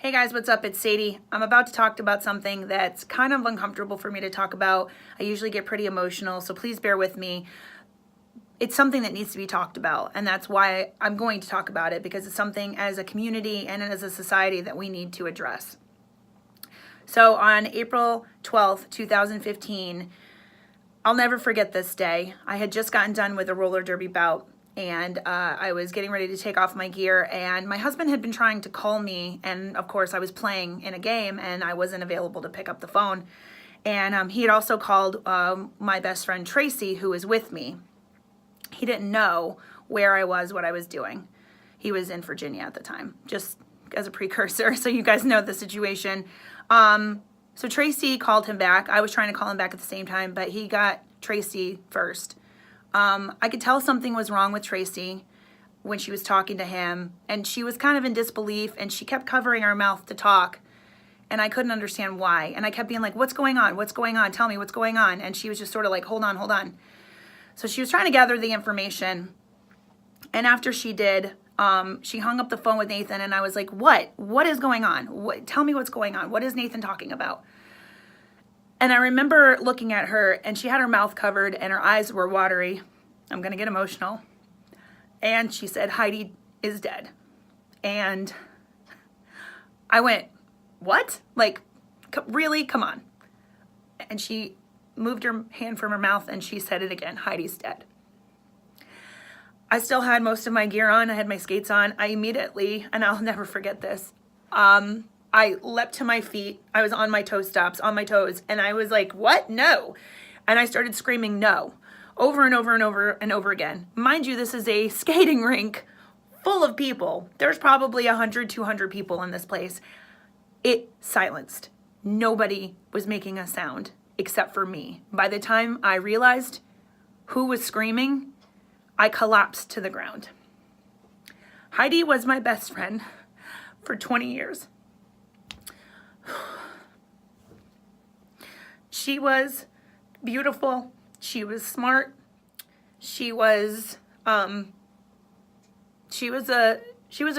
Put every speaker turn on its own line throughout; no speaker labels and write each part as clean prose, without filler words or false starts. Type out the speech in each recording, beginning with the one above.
Hey guys, what's up? It's Sadie. I'm about to talk about something that's kind of uncomfortable for me to talk about. I usually get pretty emotional, so please bear with me. It's something that needs to be talked about, and that's why I'm going to talk about it, because it's something as a community and as a society that we need to address. So on April 12th, 2015, I'll never forget this day. I had just gotten done with a roller derby bout, and I was getting ready to take off my gear, and my husband had been trying to call me, and of course I was playing in a game and I wasn't available to pick up the phone. And he had also called my best friend Tracy, who was with me. He didn't know where I was, what I was doing. He was in Virginia at the time, just as a precursor, so you guys know the situation. So Tracy called him back. I was trying to call him back at the same time, but he got Tracy first. I could tell something was wrong with Tracy when she was talking to him, and she was kind of in disbelief, and she kept covering her mouth to talk, and I couldn't understand why. And I kept being like, what's going on? What's going on? Tell me what's going on. And she was just sort of like, hold on, hold on. So she was trying to gather the information, and after she did, she hung up the phone with Nathan, and I was like, what is going on? Tell me what's going on. What is Nathan talking about? And I remember looking at her, and she had her mouth covered and her eyes were watery. I'm going to get emotional. And she said, Heidi is dead. And I went, what? Like, really? Come on. And she moved her hand from her mouth and she said it again, Heidi's dead. I still had most of my gear on. I had my skates on. I immediately, and I'll never forget this, I leapt to my feet. I was on my toe stops, on my toes, and I was like, what? No. And I started screaming no, over and over and over and over again. Mind you, this is a skating rink full of people. There's probably 100, 200 people in this place. It silenced. Nobody was making a sound except for me. By the time I realized who was screaming, I collapsed to the ground. Heidi was my best friend for 20 years. She was beautiful. She was smart. She was a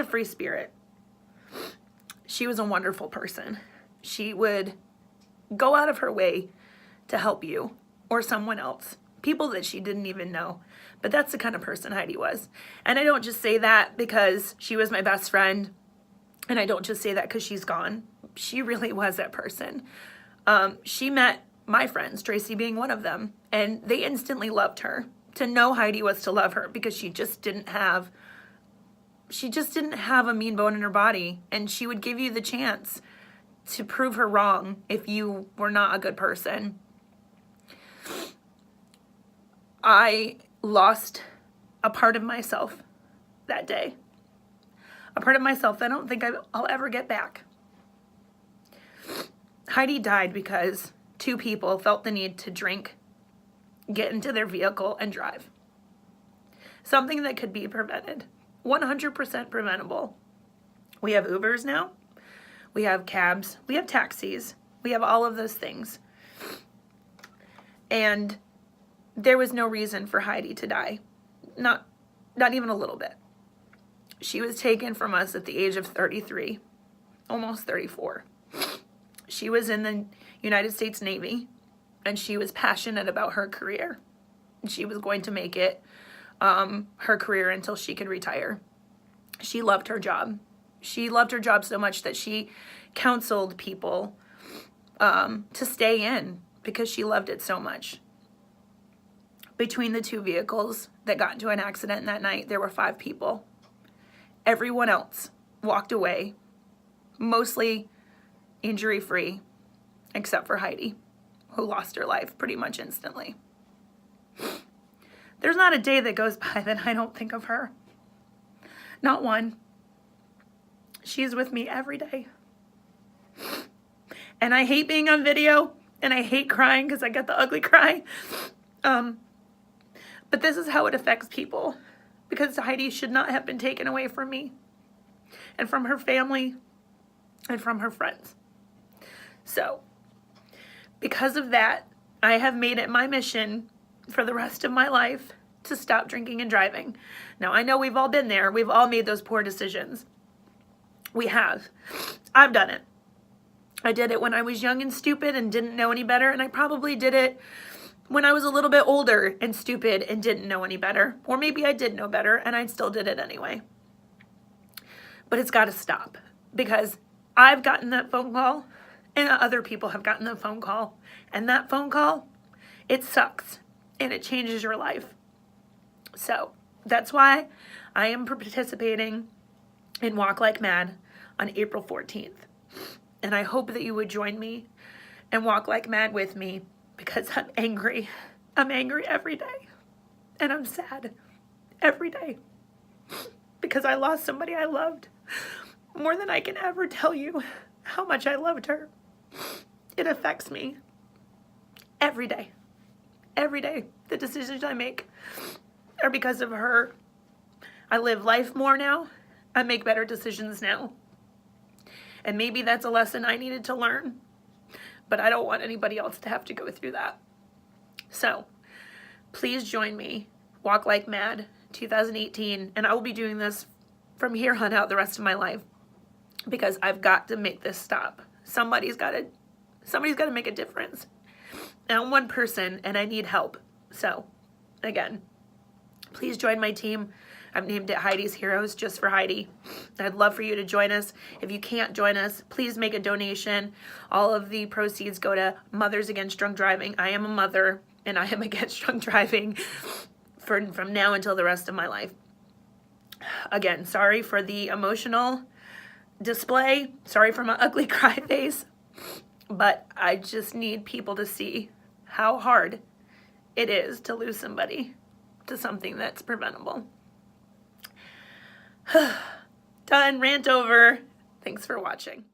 free spirit. She was a wonderful person. She would go out of her way to help you or someone else, people that she didn't even know. But that's the kind of person Heidi was. And I don't just say that because she was my best friend, and I don't just say that because she's gone. She really was that person. She met my friends, Tracy being one of them, and they instantly loved her. To know Heidi was to love her, because she just didn't have a mean bone in her body, and she would give you the chance to prove her wrong if you were not a good person. I lost a part of myself that day. A part of myself that I don't think I'll ever get back. Heidi died because two people felt the need to drink, get into their vehicle, and drive. Something that could be prevented. 100% preventable. We have Ubers now. We have cabs. We have taxis. We have all of those things. And there was no reason for Heidi to die. Not even a little bit. She was taken from us at the age of 33, almost 34. She was in the United States Navy, and she was passionate about her career. She was going to make it her career until she could retire. She loved her job. She loved her job so much that she counseled people to stay in because she loved it so much. Between the two vehicles that got into an accident that night, there were 5 people. Everyone else walked away, mostly injury-free, except for Heidi, who lost her life pretty much instantly. There's not a day that goes by that I don't think of her. Not one. She's with me every day. And I hate being on video, and I hate crying because I get the ugly cry. But this is how it affects people, because Heidi should not have been taken away from me and from her family and from her friends. So, because of that, I have made it my mission for the rest of my life to stop drinking and driving. Now, I know we've all been there. We've all made those poor decisions. We have. I've done it. I did it when I was young and stupid and didn't know any better, and I probably did it when I was a little bit older and stupid and didn't know any better. Or maybe I did know better and I still did it anyway. But it's got to stop, because I've gotten that phone call and other people have gotten the phone call, and that phone call, it sucks and it changes your life. So that's why I am participating in Walk Like MADD on April 14th. And I hope that you would join me and walk like mad with me, because I'm angry. I'm angry every day. And I'm sad every day, because I lost somebody I loved more than I can ever tell you how much I loved her. It affects me every day. Every day. The decisions I make are because of her. I live life more now. I make better decisions now. And maybe that's a lesson I needed to learn, but I don't want anybody else to have to go through that. So please join me, Walk Like MADD 2018, and I will be doing this from here on out the rest of my life, because I've got to make this stop. Somebody's got to make a difference. And I'm one person and I need help. So again, please join my team. I've named it Heidi's Heroes, just for Heidi. I'd love for you to join us. If you can't join us, please make a donation. All of the proceeds go to Mothers Against Drunk Driving. I am a mother and I am against drunk driving from now until the rest of my life. Again, sorry for the emotional display. Sorry for my ugly cry face. But I just need people to see how hard it is to lose somebody to something that's preventable. Done, rant over. Thanks for watching.